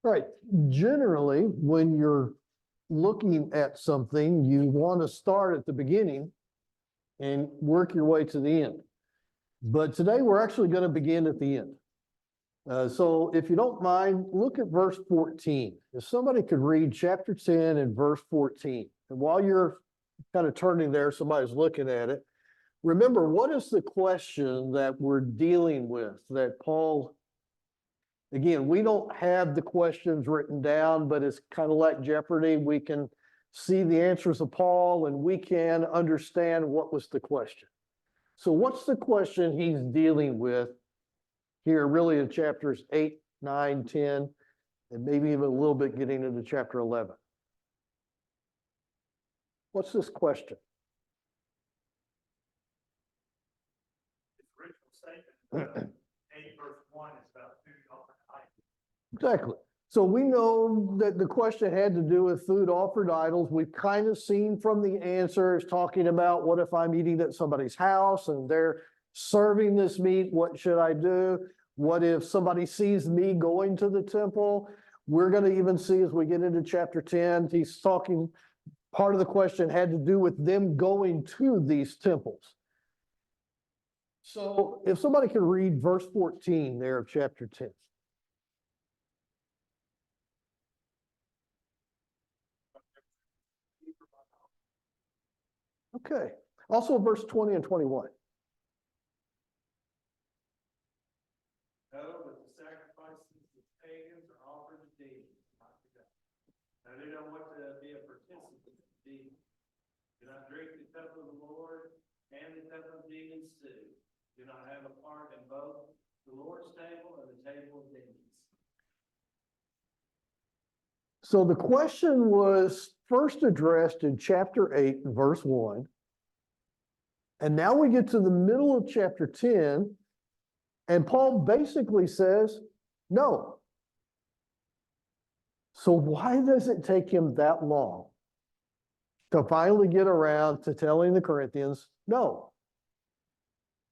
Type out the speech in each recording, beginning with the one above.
All right. Generally, when you're looking at something, you want to start at the beginning and work your way to the end. But today we're actually going to begin at the end. So if you don't mind, look at verse 14. If somebody could read chapter 10 and verse 14. And while you're kind of turning there, somebody's looking at it. Remember, what is the question that we're dealing with that Paul, again, we don't have the questions written down, but it's kind of like Jeopardy. We can see the answers of Paul and we can understand what was the question. So what's the question he's dealing with here, really in chapters 8, 9, 10, and maybe even a little bit getting into chapter 11? What's this question? Statement, 8 verse 1 is about food offered to idols. Exactly. So we know that the question had to do with food offered to idols. We've kind of seen from the answers talking about what if I'm eating at somebody's house and they're serving this meat, what should I do? What if somebody sees me going to the temple? We're going to even see as we get into chapter 10, he's talking, part of the question had to do with them going to these temples. So if somebody could read verse 14 there of chapter 10. Okay. Also verse 20 and 21. No, but the sacrifices of pagans are offered to demons, not to God. Now they don't want to be a participant in demons. Do not drink the cup of the Lord and the cup of demons too. Do not have a part in both the Lord's table and the table of demons. So the question was first addressed in chapter 8, verse 1. And now we get to the middle of chapter 10, and Paul basically says, no. So why does it take him that long to finally get around to telling the Corinthians, no?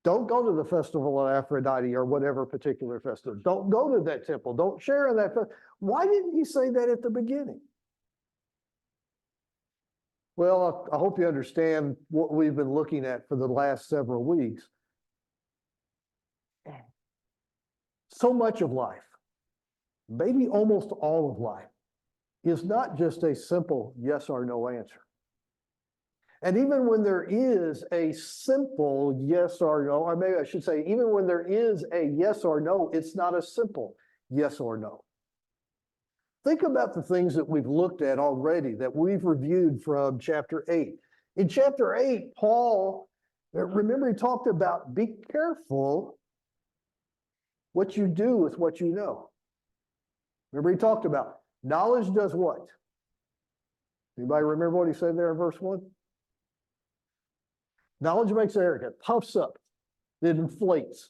Don't go to the festival of Aphrodite or whatever particular festival. Don't go to that temple. Don't share in that festival. Why didn't he say that at the beginning? Well, I hope you understand what we've been looking at for the last several weeks. So much of life, maybe almost all of life, is not just a simple yes or no answer. And even when there is a simple yes or no, or maybe I should say, even when there is a yes or no, it's not a simple yes or no. Think about the things that we've looked at already, that we've reviewed from chapter 8. In chapter 8, Paul, remember he talked about be careful what you do with what you know. Remember he talked about knowledge does what? Anybody remember what he said there in verse 1? Knowledge makes arrogant, puffs up, it inflates.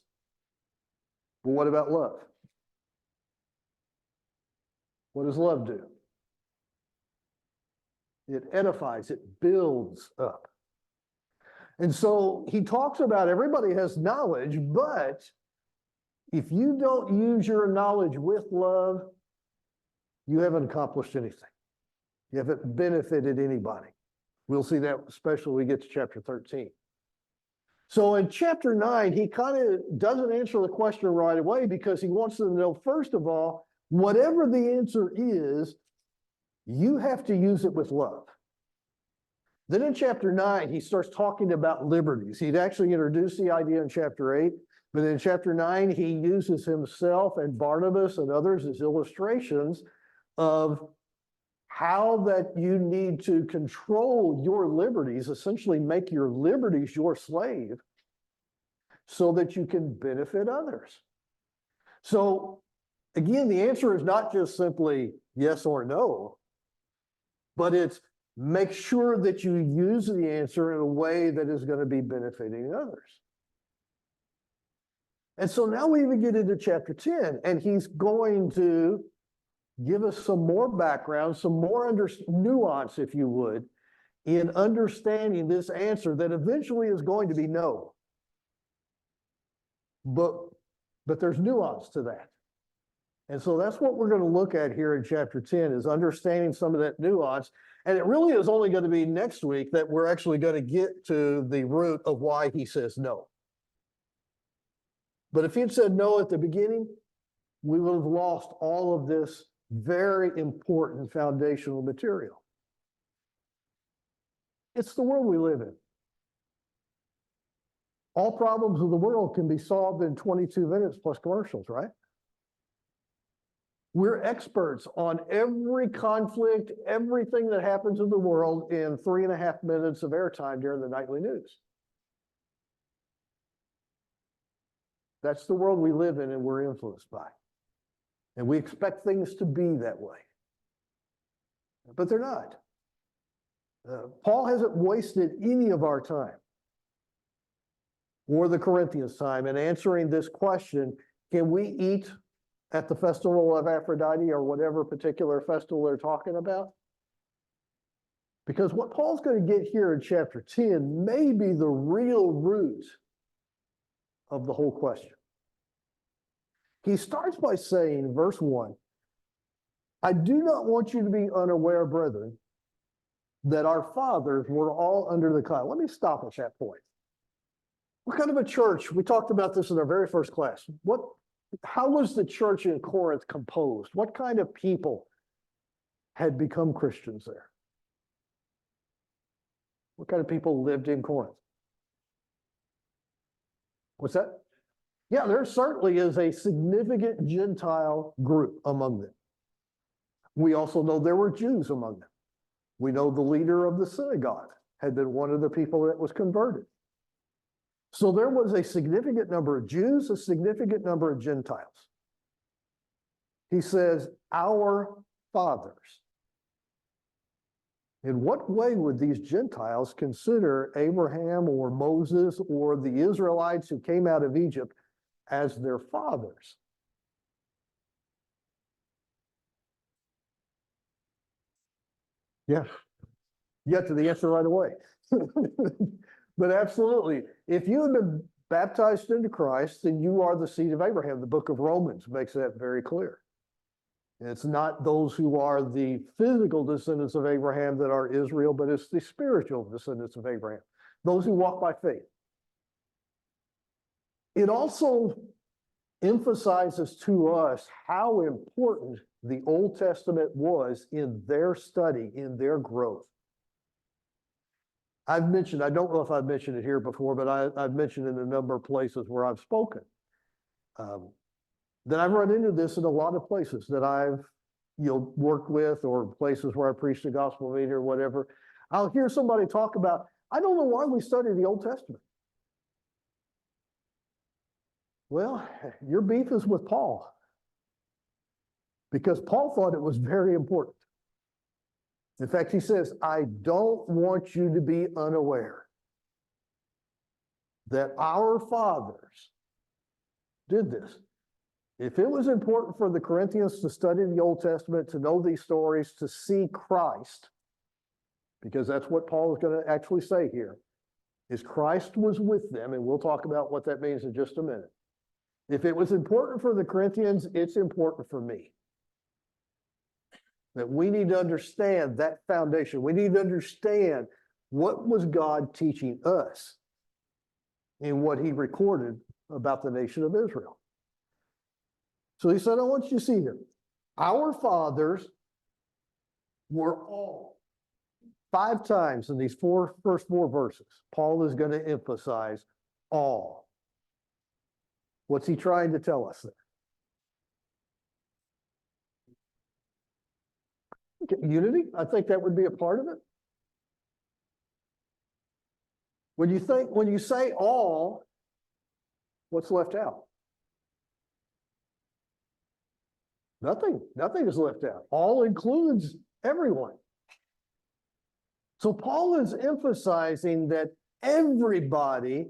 But what about love? What does love do? It edifies, it builds up. And so he talks about everybody has knowledge, but if you don't use your knowledge with love, you haven't accomplished anything. You haven't benefited anybody. We'll see that especially when we get to chapter 13. So in chapter 9, he kind of doesn't answer the question right away because he wants them to know, first of all, whatever the answer is, you have to use it with love. Then in chapter 9, he starts talking about liberties. He'd actually introduced the idea in chapter 8, but in chapter 9, he uses himself and Barnabas and others as illustrations of how that you need to control your liberties, essentially make your liberties your slave, so that you can benefit others. So again, the answer is not just simply yes or no, but it's make sure that you use the answer in a way that is going to be benefiting others. And so now we even get into chapter 10, and he's going to give us some more background, some more nuance, if you would, in understanding this answer that eventually is going to be no. But there's nuance to that. And so that's what we're going to look at here in chapter 10 is understanding some of that nuance. And it really is only going to be next week that we're actually going to get to the root of why he says no. But if he'd said no at the beginning, we would have lost all of this very important foundational material. It's the world we live in. All problems of the world can be solved in 22 minutes plus commercials, right? We're experts on every conflict, everything that happens in the world in 3.5 minutes of airtime during the nightly news. That's the world we live in and we're influenced by. And we expect things to be that way. But they're not. Paul hasn't wasted any of our time or the Corinthians' time in answering this question, can we eat at the festival of Aphrodite or whatever particular festival they're talking about? Because what Paul's going to get here in chapter 10 may be the real root of the whole question. He starts by saying, verse 1, I do not want you to be unaware, brethren, that our fathers were all under the cloud. Let me stop at that point. What kind of a church? We talked about this in our very first class. How was the church in Corinth composed? What kind of people had become Christians there? What kind of people lived in Corinth? What's that? Yeah, there certainly is a significant Gentile group among them. We also know there were Jews among them. We know the leader of the synagogue had been one of the people that was converted. So there was a significant number of Jews, a significant number of Gentiles. He says, our fathers. In what way would these Gentiles consider Abraham or Moses or the Israelites who came out of Egypt as their fathers? Yeah, you get to the answer right away. But absolutely, if you have been baptized into Christ, then you are the seed of Abraham. The book of Romans makes that very clear. It's not those who are the physical descendants of Abraham that are Israel, but it's the spiritual descendants of Abraham, those who walk by faith. It also emphasizes to us how important the Old Testament was in their study, in their growth. I've mentioned, I don't know if I've mentioned it here before, but I've mentioned in a number of places where I've spoken. That I've run into this in a lot of places that I've worked with or places where I preach the gospel meeting or whatever. I'll hear somebody talk about, I don't know why we study the Old Testament. Well, your beef is with Paul. Because Paul thought it was very important. In fact, he says, I don't want you to be unaware that our fathers did this. If it was important for the Corinthians to study the Old Testament, to know these stories, to see Christ, because that's what Paul is going to actually say here, is Christ was with them, and we'll talk about what that means in just a minute. If it was important for the Corinthians, it's important for me. That we need to understand that foundation. We need to understand what was God teaching us in what he recorded about the nation of Israel. So he said, I want you to see here. Our fathers were all, 5 times in these first four verses, Paul is going to emphasize all. What's he trying to tell us there? Unity, I think that would be a part of it. When you say all, what's left out? Nothing is left out. All includes everyone. So Paul is emphasizing that everybody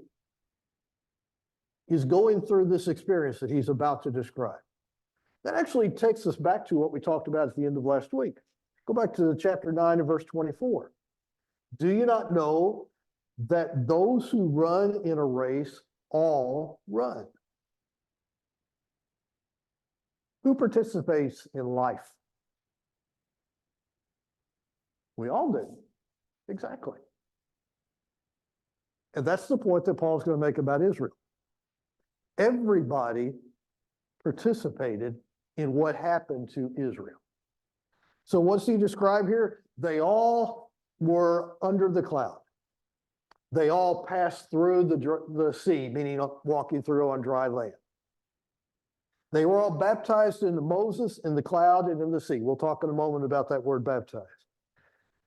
is going through this experience that he's about to describe. That actually takes us back to what we talked about at the end of last week. Go back to chapter 9 and verse 24. Do you not know that those who run in a race all run, Who participates in life? We all do. Exactly. And that's the point that Paul's going to make about Israel. Everybody participated in what happened to Israel. So what's he describe here? They all were under the cloud. They all passed through the sea, meaning walking through on dry land. They were all baptized into Moses in the cloud and in the sea. We'll talk in a moment about that word baptized.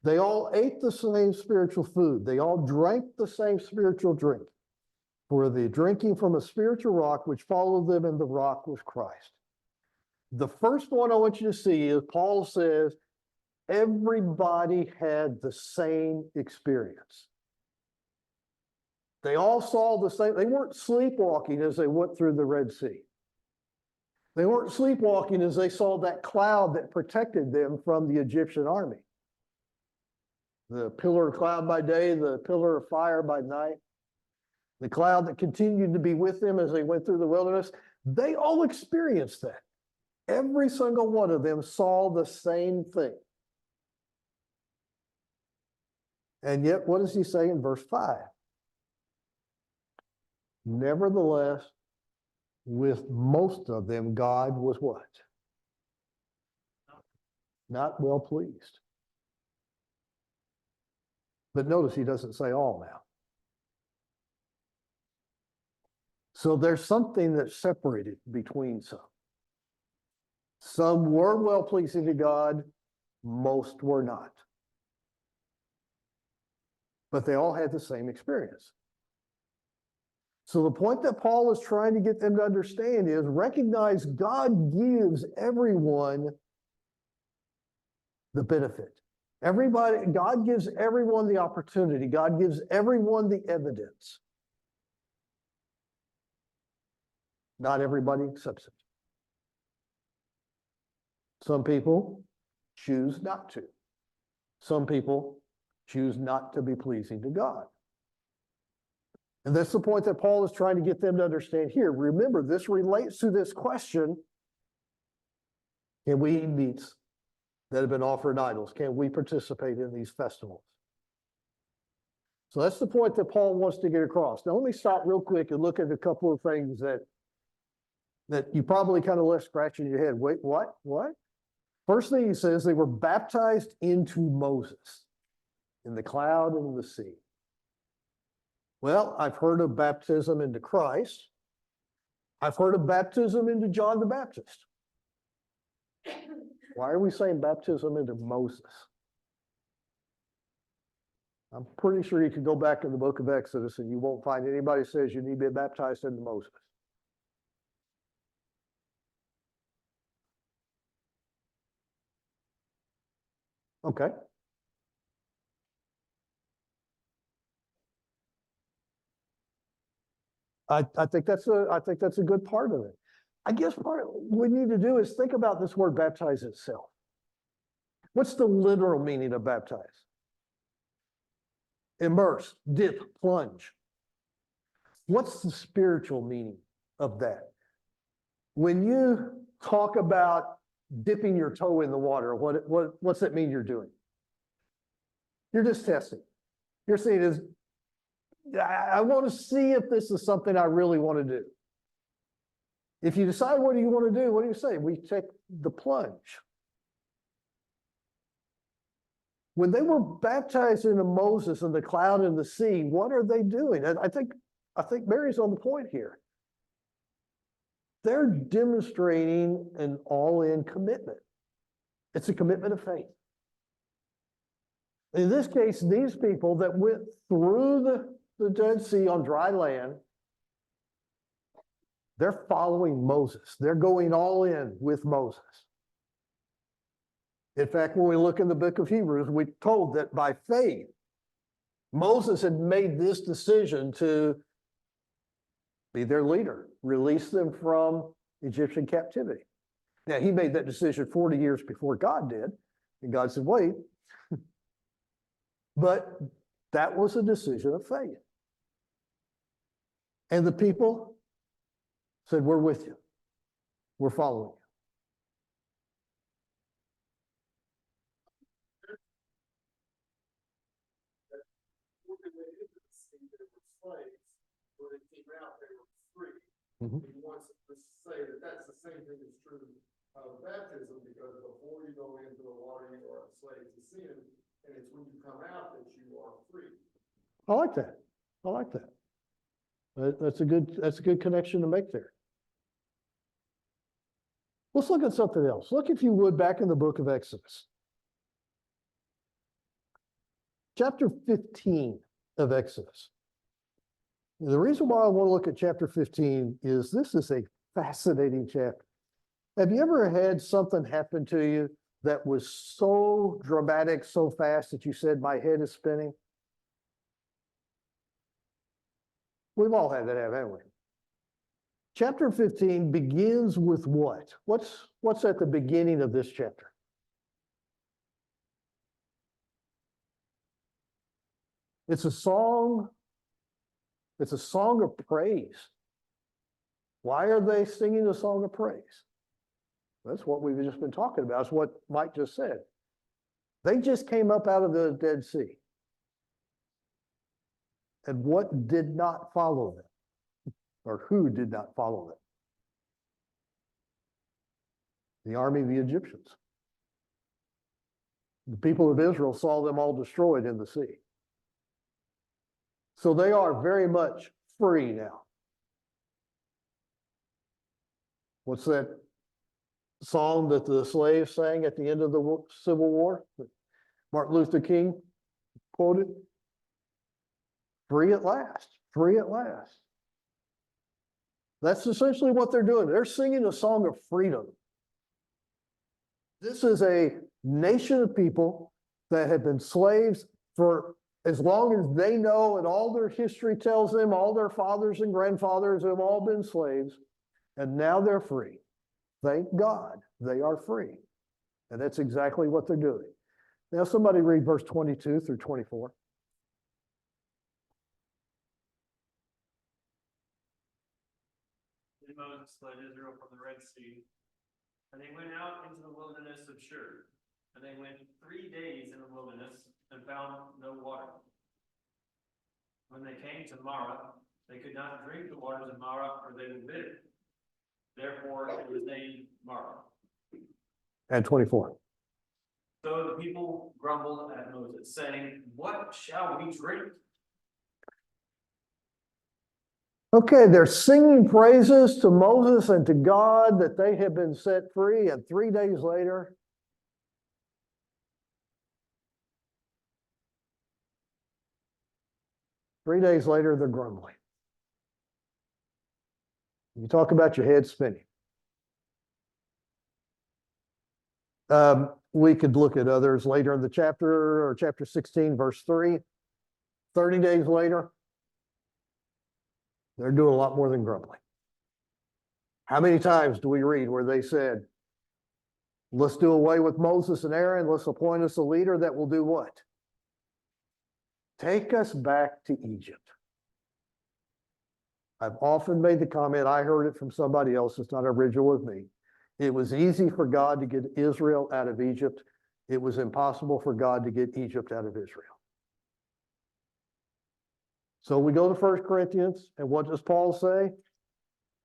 They all ate the same spiritual food. They all drank the same spiritual drink. For the drinking from a spiritual rock which followed them, and the rock was Christ. The first one I want you to see is Paul says, everybody had the same experience. They all saw the same. They weren't sleepwalking as they went through the Red Sea. They weren't sleepwalking as they saw that cloud that protected them from the Egyptian army. The pillar of cloud by day, the pillar of fire by night, the cloud that continued to be with them as they went through the wilderness. They all experienced that. Every single one of them saw the same thing. And yet, what does he say in verse 5? Nevertheless, with most of them, God was what? Not well pleased. But notice he doesn't say all now. So there's something that separated between some. Some were well pleasing to God, most were not. But they all had the same experience. So the point that Paul is trying to get them to understand is recognize God gives everyone the benefit. Everybody, God gives everyone the opportunity. God gives everyone the evidence. Not everybody accepts it. Some people choose not to. Some people choose not to be pleasing to God. And that's the point that Paul is trying to get them to understand here. Remember, this relates to this question: can we eat meats that have been offered idols? Can we participate in these festivals? So that's the point that Paul wants to get across. Now, let me stop real quick and look at a couple of things that you probably kind of left scratching your head. Wait, what? What? First thing he says, they were baptized into Moses in the cloud and in the sea. Well, I've heard of baptism into Christ. I've heard of baptism into John the Baptist. Why are we saying baptism into Moses? I'm pretty sure you could go back in the book of Exodus and you won't find anybody who says you need to be baptized into Moses. Okay. I think that's a good part of it. I guess part of what we need to do is think about this word baptize itself. What's the literal meaning of baptize? Immerse, dip, plunge. What's the spiritual meaning of that? When you talk about dipping your toe in the water, what's that mean you're doing? You're just testing. You're saying is, I want to see if this is something I really want to do. If you decide what do you want to do, what do you say? We take the plunge. When they were baptized into Moses in the cloud and the sea, what are they doing? And I think Mary's on the point here. They're demonstrating an all-in commitment. It's a commitment of faith. In this case, these people that went through the Dead Sea on dry land, they're following Moses. They're going all in with Moses. In fact, when we look in the book of Hebrews, we're told that by faith, Moses had made this decision to be their leader, release them from Egyptian captivity. Now, he made that decision 40 years before God did, and God said, wait. But that was a decision of faith. And the people said, we're with you. We're following you. came out, they were free. Mhm. He wants to say that that's the same thing that's true of baptism, because before you go into the water, you are a slave to sin, and it's when you come out that you are free. I like that. I like that. That's a good connection to make there. Let's look at something else. Look, if you would, back in the book of Exodus. Chapter 15 of Exodus. And the reason why I want to look at chapter 15 is this is a fascinating chapter. Have you ever had something happen to you that was so dramatic, so fast that you said, my head is spinning? We've all had that, haven't we? Chapter 15 begins with what? What's at the beginning of this chapter? It's a song. It's a song of praise. Why are they singing a song of praise? That's what we've just been talking about. It's what Mike just said. They just came up out of the Dead Sea. And what did not follow them? Or who did not follow them? The army of the Egyptians. The people of Israel saw them all destroyed in the sea. So they are very much free now. What's that song that the slaves sang at the end of the Civil War that Martin Luther King quoted? Free at last, free at last. That's essentially what they're doing. They're singing a song of freedom. This is a nation of people that have been slaves for as long as they know, and all their history tells them, all their fathers and grandfathers have all been slaves, and now they're free. Thank God they are free. And that's exactly what they're doing. Now, somebody read verse 22 through 24. Then Moses led Israel from the Red Sea, and they went out into the wilderness of Shur. And they went 3 days in the wilderness and found no water. When they came to Marah, they could not drink the waters of Marah, for they were bitter. Therefore it was named Marah. And 24. So the people grumbled at Moses, saying, what shall we drink? Okay, they're singing praises to Moses and to God that they have been set free, and 3 days later, they're grumbling. You talk about your head spinning. We could look at others later in the chapter, or chapter 16, verse 3. 30 days later, they're doing a lot more than grumbling. How many times do we read where they said, let's do away with Moses and Aaron, let's appoint us a leader that will do what? Take us back to Egypt. I've often made the comment, I heard it from somebody else, it's not original with me. It was easy for God to get Israel out of Egypt. It was impossible for God to get Egypt out of Israel. So we go to 1 Corinthians, and what does Paul say?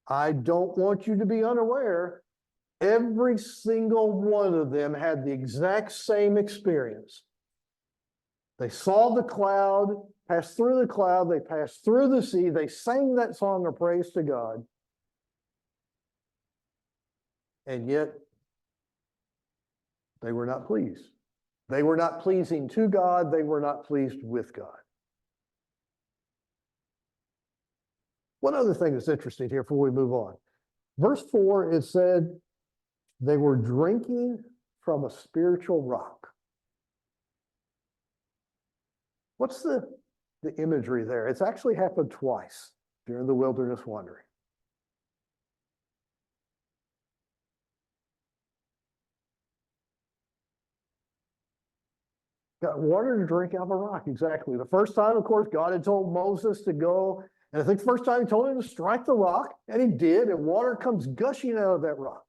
I don't want you to be unaware. Every single one of them had the exact same experience. They saw the cloud, passed through the cloud, they passed through the sea, they sang that song of praise to God. And yet, they were not pleased. They were not pleasing to God, they were not pleased with God. One other thing that's interesting here before we move on. Verse 4, it said, they were drinking from a spiritual rock. What's the imagery there? It's actually happened twice during the wilderness wandering. Got water to drink out of a rock, exactly. The first time, of course, God had told Moses to go, and I think the first time he told him to strike the rock, and he did, and water comes gushing out of that rock.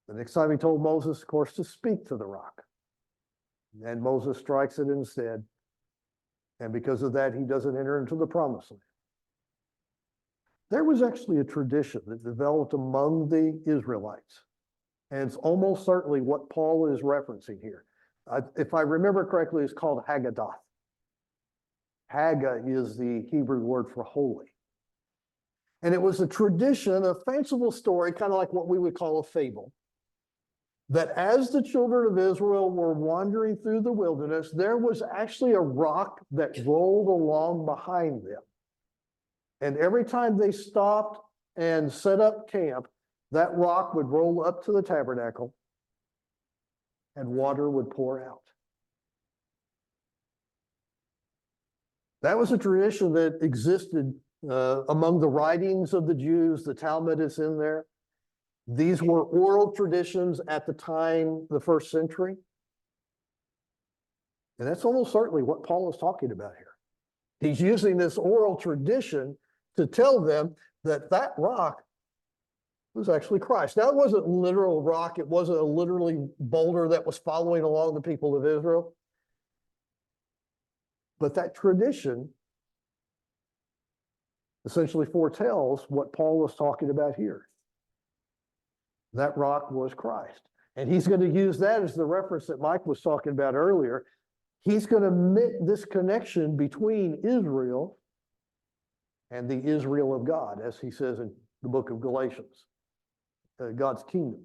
The next time he told Moses, of course, to speak to the rock. And Moses strikes it instead. And because of that, he doesn't enter into the promised land. There was actually a tradition that developed among the Israelites. And it's almost certainly what Paul is referencing here. If I remember correctly, it's called Haggadah. Haggah is the Hebrew word for holy. And it was a tradition, a fanciful story, kind of like what we would call a fable, that as the children of Israel were wandering through the wilderness, there was actually a rock that rolled along behind them. And every time they stopped and set up camp, that rock would roll up to the tabernacle and water would pour out. That was a tradition that existed among the writings of the Jews. The Talmud is in there. These were oral traditions at the time, the first century. And that's almost certainly what Paul is talking about here. He's using this oral tradition to tell them that that rock was actually Christ. Now, it wasn't literal rock. It wasn't a literally boulder that was following along the people of Israel. But that tradition essentially foretells what Paul is talking about here. That rock was Christ. And he's going to use that as the reference that Mike was talking about earlier. He's going to make this connection between Israel and the Israel of God, as he says in the book of Galatians, God's kingdom.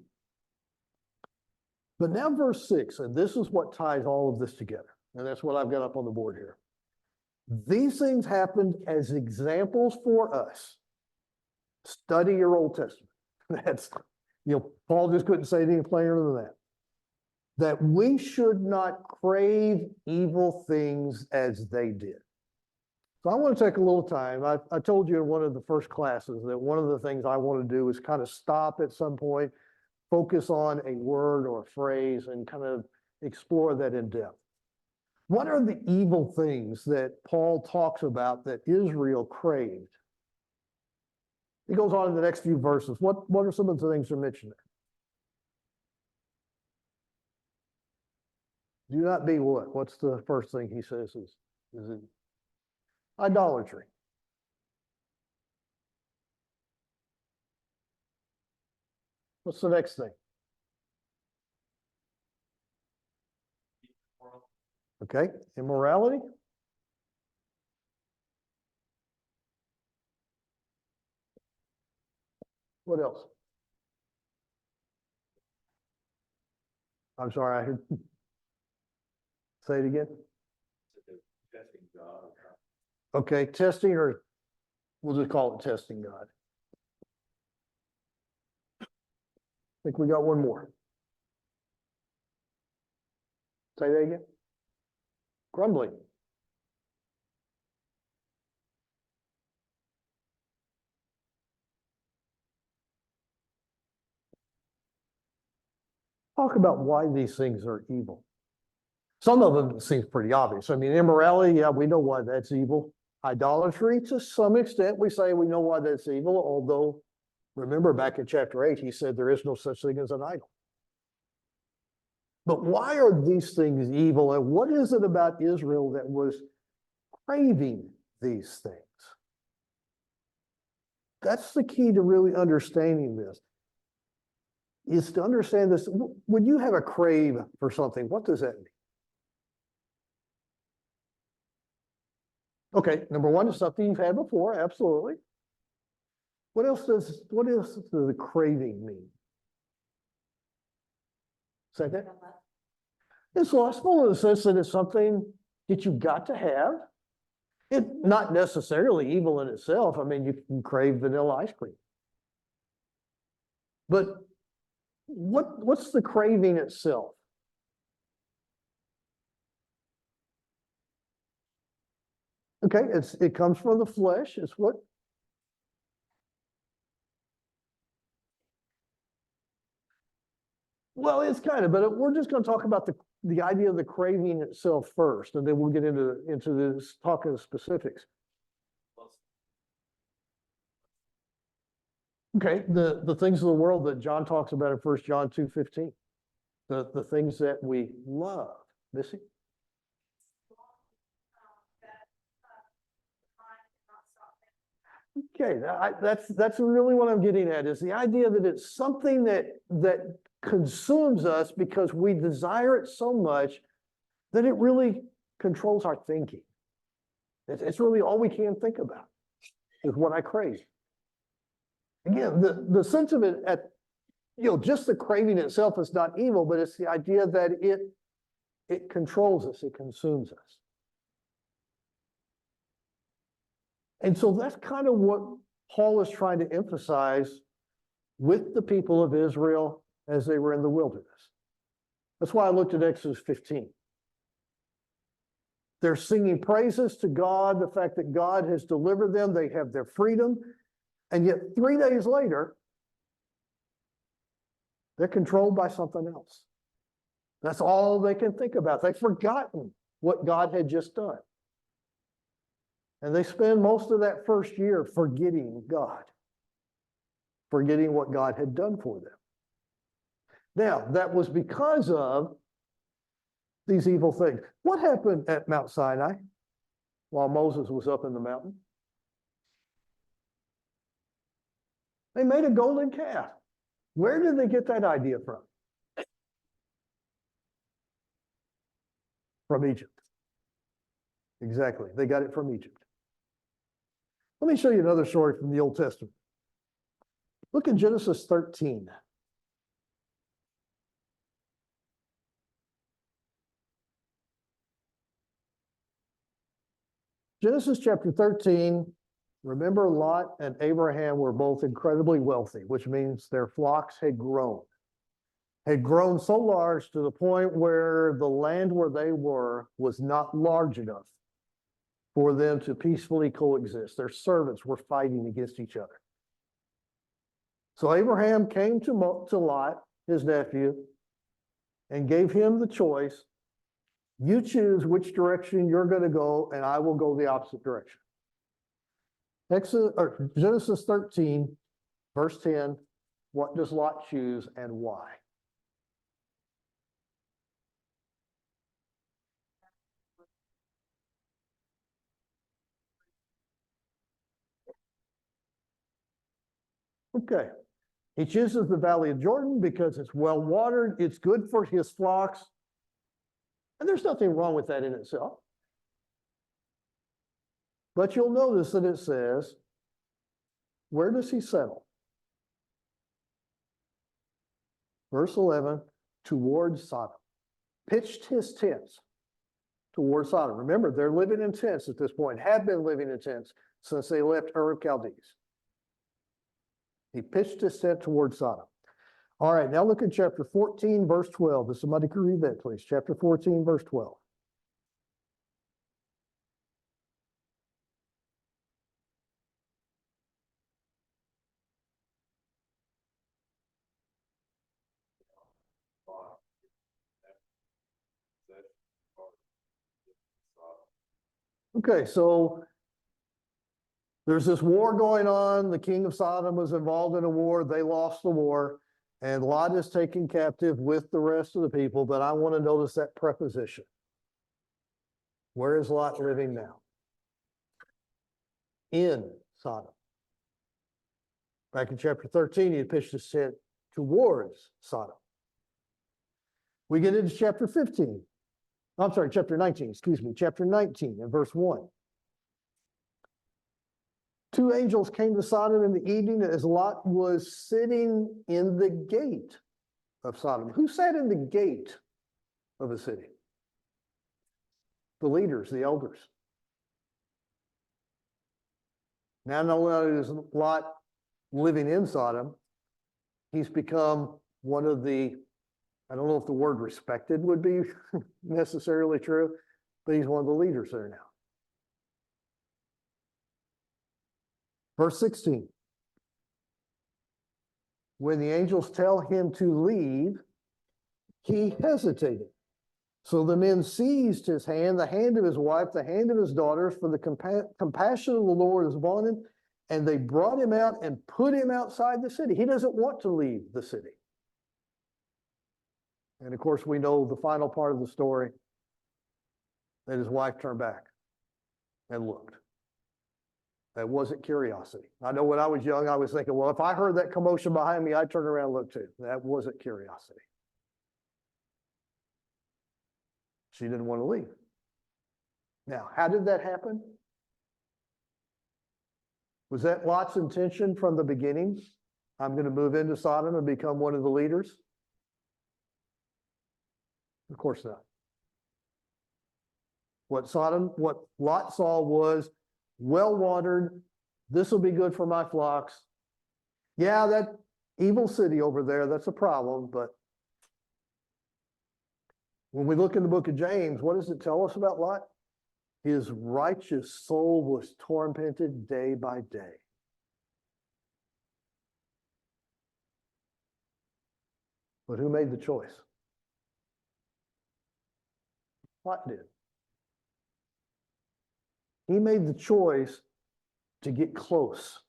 But now verse 6, and this is what ties all of this together. And that's what I've got up on the board here. These things happened as examples for us. Study your Old Testament. That's, Paul just couldn't say anything plainer than that. That we should not crave evil things as they did. So I want to take a little time. I told you in one of the first classes that one of the things I want to do is kind of stop at some point, focus on a word or a phrase, and kind of explore that in depth. What are the evil things that Paul talks about that Israel craved? He goes on in the next few verses. What are some of the things that are mentioned there? Do not be what? What's the first thing he says is it idolatry? What's the next thing? Okay, immorality. What else? I'm sorry, I heard. Say it again. Testing God. Okay, testing, or we'll just call it testing God. I think we got one more. Say that again. Grumbling. Talk about why these things are evil. Some of them seem pretty obvious. I mean, immorality, yeah, we know why that's evil. Idolatry, to some extent, we say we know why that's evil, although remember back in chapter 8, he said there is no such thing as an idol. But why are these things evil, and what is it about Israel that was craving these things? That's the key to really understanding this, is to understand this. When you have a crave for something, what does that mean? Okay, number one is something you've had before, absolutely. What else does the craving mean? Second, it's lustful in the sense that it's something that you got to have. It's not necessarily evil in itself. I mean, you can crave vanilla ice cream. But what's the craving itself? Okay, it comes from the flesh. It's what? Well, it's kind of, but we're just going to talk about the idea of the craving itself first, and then we'll get into this talking of specifics. Okay, the things of the world that John talks about in 1 John 2:15, the things that we love. Missy? Okay, that's really what I'm getting at, is the idea that it's something that consumes us because we desire it so much that it really controls our thinking. It's really all we can think about is what I crave. Again, the sense of it just the craving itself is not evil, but it's the idea that it controls us, it consumes us. And so that's kind of what Paul is trying to emphasize with the people of Israel as they were in the wilderness. That's why I looked at Exodus 15. They're singing praises to God, the fact that God has delivered them, they have their freedom, and yet 3 days later, they're controlled by something else. That's all they can think about. They've forgotten what God had just done. And they spend most of that first year forgetting God, forgetting what God had done for them. Now, that was because of these evil things. What happened at Mount Sinai while Moses was up in the mountain? They made a golden calf. Where did they get that idea from? From Egypt. Exactly. They got it from Egypt. Let me show you another story from the Old Testament. Look at Genesis 13. Genesis chapter 13, remember Lot and Abraham were both incredibly wealthy, which means their flocks had grown so large to the point where the land where they were was not large enough for them to peacefully coexist. Their servants were fighting against each other. So Abraham came to Lot, his nephew, and gave him the choice. You choose which direction you're going to go, and I will go the opposite direction. Genesis 13, verse 10, what does Lot choose and why? Okay. He chooses the Valley of Jordan because it's well watered, it's good for his flocks, and there's nothing wrong with that in itself. But you'll notice that it says, where does he settle? Verse 11, towards Sodom. Pitched his tents towards Sodom. Remember, they're living in tents at this point, have been living in tents since they left Ur of Chaldees. He pitched his tent towards Sodom. All right, now look at chapter 14, verse 12. If somebody could read that, please. Chapter 14, verse 12. Okay, so there's this war going on. The king of Sodom was involved in a war. They lost the war. And Lot is taken captive with the rest of the people. But I want to notice that preposition. Where is Lot living now? In Sodom. Back in chapter 13, he had pitched his tent towards Sodom. We get into chapter 15. I'm sorry, chapter 19, excuse me, chapter 19 and verse 1. Two angels came to Sodom in the evening as Lot was sitting in the gate of Sodom. Who sat in the gate of a city? The leaders, the elders. Now, not only is Lot living in Sodom, he's become one of the, I don't know if the word respected would be necessarily true, but he's one of the leaders there now. Verse 16. When the angels tell him to leave, he hesitated. So the men seized his hand, the hand of his wife, the hand of his daughters, for the compassion of the Lord is upon him, and they brought him out and put him outside the city. He doesn't want to leave the city. And of course, we know the final part of the story, that his wife turned back and looked. That wasn't curiosity. I know when I was young, I was thinking, well, if I heard that commotion behind me, I'd turn around and look too. That wasn't curiosity. She didn't want to leave. Now, how did that happen? Was that Lot's intention from the beginning? I'm going to move into Sodom and become one of the leaders? Of course not. What Lot saw was well-watered. This will be good for my flocks. Yeah, that evil city over there, that's a problem, but when we look in the book of James, what does it tell us about Lot? His righteous soul was tormented day by day. But who made the choice? Lot did. He made the choice to get close.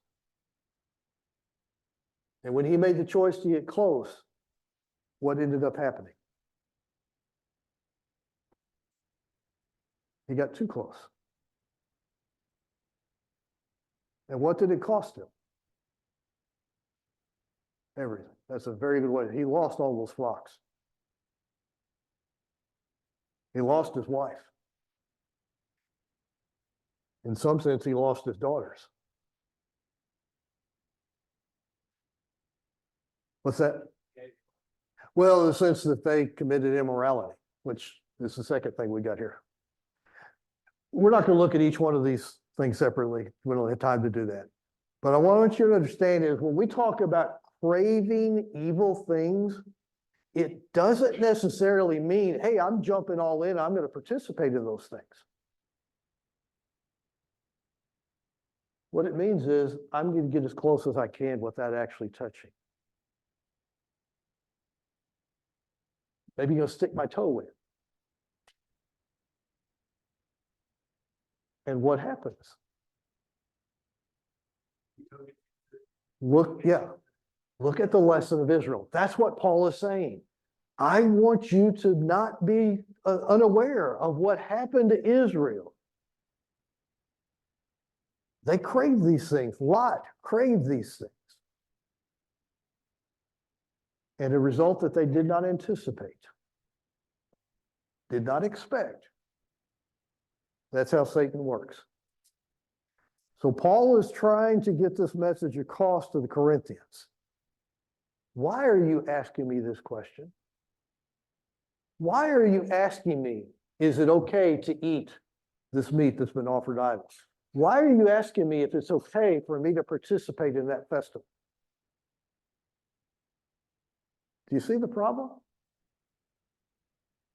And when he made the choice to get close, what ended up happening? He got too close. And what did it cost him? Everything. That's a very good way. He lost all those flocks. He lost his wife. In some sense, he lost his daughters. What's that? Well, in the sense that they committed immorality, which is the second thing we got here. We're not going to look at each one of these things separately. We don't have time to do that. But I want you to understand is when we talk about craving evil things, it doesn't necessarily mean, hey, I'm jumping all in, I'm going to participate in those things. What it means is I'm going to get as close as I can without actually touching. Maybe you're going to stick my toe in. And what happens? Look at the lesson of Israel. That's what Paul is saying. I want you to not be unaware of what happened to Israel. They craved these things. Lot craved these things. And a result that they did not anticipate, did not expect. That's how Satan works. So Paul is trying to get this message across to the Corinthians. Why are you asking me this question? Why are you asking me, is it okay to eat this meat that's been offered to idols? Why are you asking me if it's okay for me to participate in that festival? Do you see the problem?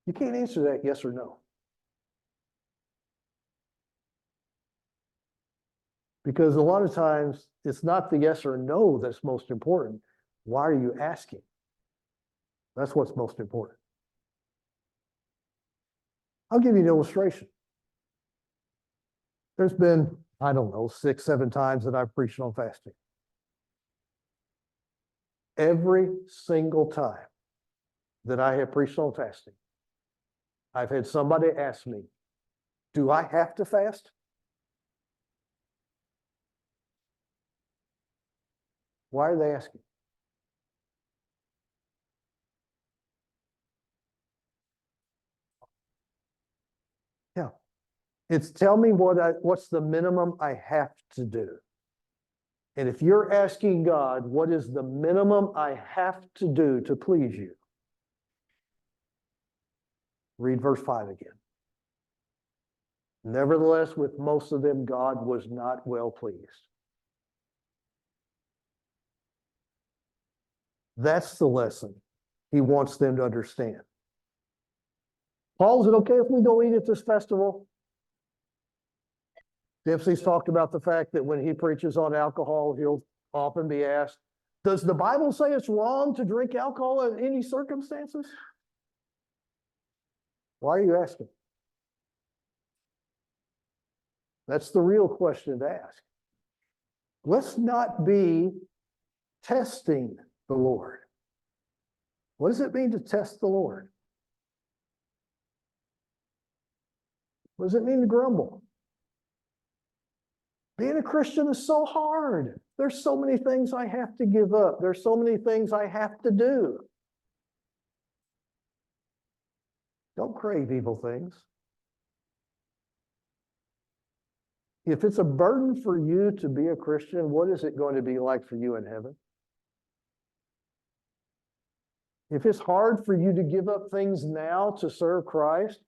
You can't answer that yes or no. Because a lot of times it's not the yes or no that's most important. Why are you asking? That's what's most important. I'll give you an illustration. There's been, I don't know, 6, 7 times that I've preached on fasting. Every single time that I have preached on fasting, I've had somebody ask me, do I have to fast? Why are they asking? Yeah. It's tell me what's the minimum I have to do. And if you're asking God, what is the minimum I have to do to please you? Read verse 5 again. Nevertheless, with most of them, God was not well pleased. That's the lesson he wants them to understand. Paul, is it okay if we go eat at this festival? Dempsey's talked about the fact that when he preaches on alcohol, he'll often be asked, does the Bible say it's wrong to drink alcohol in any circumstances? Why are you asking? That's the real question to ask. Let's not be testing the Lord. What does it mean to test the Lord? What does it mean to grumble? Being a Christian is so hard. There's so many things I have to give up. There's so many things I have to do. Don't crave evil things. If it's a burden for you to be a Christian, what is it going to be like for you in heaven? If it's hard for you to give up things now to serve Christ,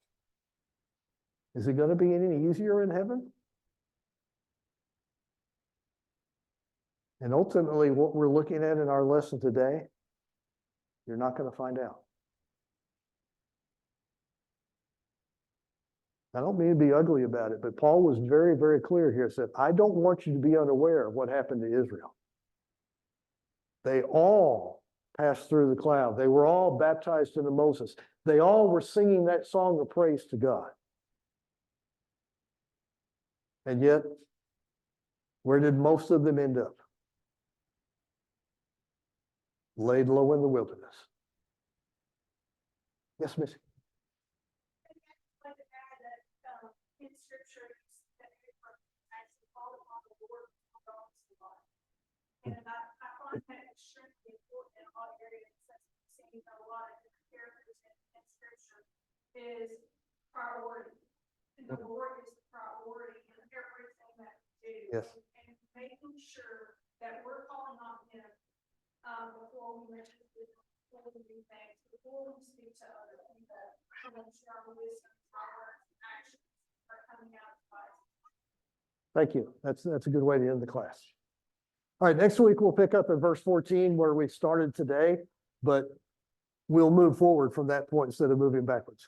is it going to be any easier in heaven? And ultimately, what we're looking at in our lesson today, you're not going to find out. I don't mean to be ugly about it, but Paul was very, very clear here. He said, I don't want you to be unaware of what happened to Israel. They all passed through the cloud. They were all baptized into Moses. They all were singing that song of praise to God. And yet, where did most of them end up? Laid low in the wilderness. Yes, Missy. In scripture, that actually call upon the Lord for God's life. And I find that extremely important in a lot of areas, since we've seen a lot of different characters in scripture, is priority. And the Lord is the priority in everything that we do. Yes. And making sure that we're calling on Him before we mention before we do things, before we speak to other people, to make sure our wisdom, our words, and actions are coming out of Christ. Thank you. That's a good way to end the class. All right, next week we'll pick up at verse 14 where we started today, but we'll move forward from that point instead of moving backwards.